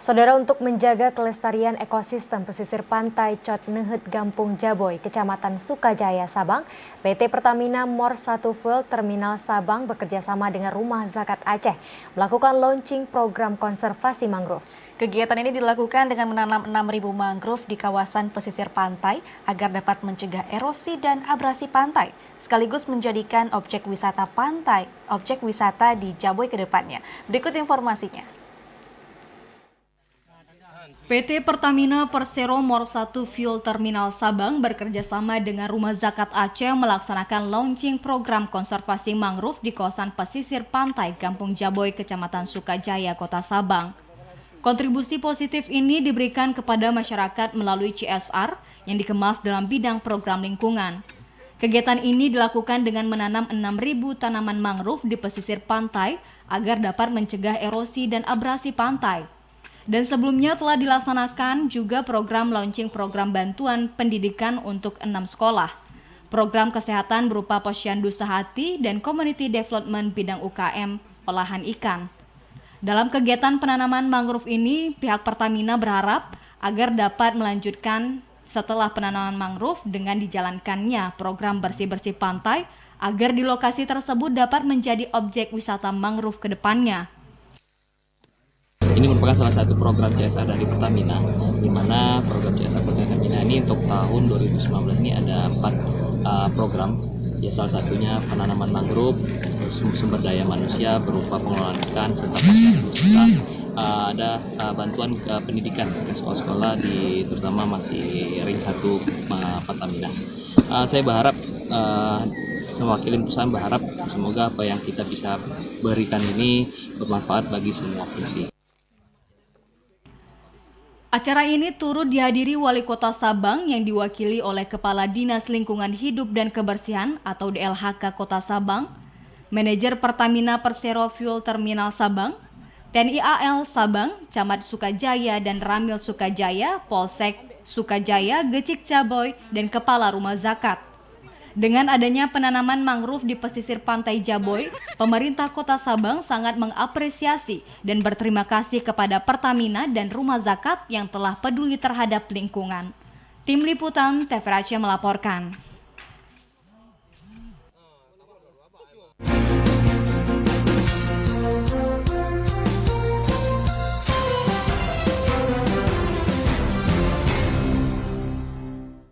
Saudara, untuk menjaga kelestarian ekosistem pesisir pantai Cot Neuheut Gampung Jaboy, Kecamatan Sukajaya, Sabang, PT Pertamina Mor 1 Fuel Terminal Sabang bekerjasama dengan Rumah Zakat Aceh melakukan launching program konservasi mangrove. Kegiatan ini dilakukan dengan menanam 6.000 mangrove di kawasan pesisir pantai agar dapat mencegah erosi dan abrasi pantai, sekaligus menjadikan objek wisata di Jaboy ke depannya. Berikut informasinya. PT Pertamina Persero Mor 1 Fuel Terminal Sabang bekerjasama dengan Rumah Zakat Aceh melaksanakan launching program konservasi mangrove di kawasan pesisir pantai Kampung Jaboy, Kecamatan Sukajaya, Kota Sabang. Kontribusi positif ini diberikan kepada masyarakat melalui CSR yang dikemas dalam bidang program lingkungan. Kegiatan ini dilakukan dengan menanam 6.000 tanaman mangrove di pesisir pantai agar dapat mencegah erosi dan abrasi pantai. Dan sebelumnya telah dilaksanakan juga program launching program bantuan pendidikan untuk 6 sekolah. Program kesehatan berupa Posyandu Sehati dan Community Development bidang UKM, olahan ikan. Dalam kegiatan penanaman mangrove ini, pihak Pertamina berharap agar dapat melanjutkan setelah penanaman mangrove dengan dijalankannya program bersih-bersih pantai agar di lokasi tersebut dapat menjadi objek wisata mangrove ke depannya. Ini merupakan salah satu program CSR dari Pertamina, di mana program CSR Pertamina ini untuk tahun 2019 ini ada 4 program. Ya, salah satunya penanaman mangrove, sumber daya manusia berupa pengelolaan ikan, serta ada bantuan pendidikan ke sekolah-sekolah terutama masih ring 1 Pertamina. Saya berharap mewakili perusahaan berharap semoga apa yang kita bisa berikan ini bermanfaat bagi semua fungsi. Acara ini turut dihadiri Wali Kota Sabang yang diwakili oleh Kepala Dinas Lingkungan Hidup dan Kebersihan atau DLHK Kota Sabang, Manajer Pertamina Persero Fuel Terminal Sabang, TNI AL Sabang, Camat Sukajaya dan Ramil Sukajaya, Polsek Sukajaya, Gecik Jaboy, dan Kepala Rumah Zakat. Dengan adanya penanaman mangrove di pesisir pantai Jaboy, pemerintah Kota Sabang sangat mengapresiasi dan berterima kasih kepada Pertamina dan Rumah Zakat yang telah peduli terhadap lingkungan. Tim Liputan TVRI Aceh melaporkan.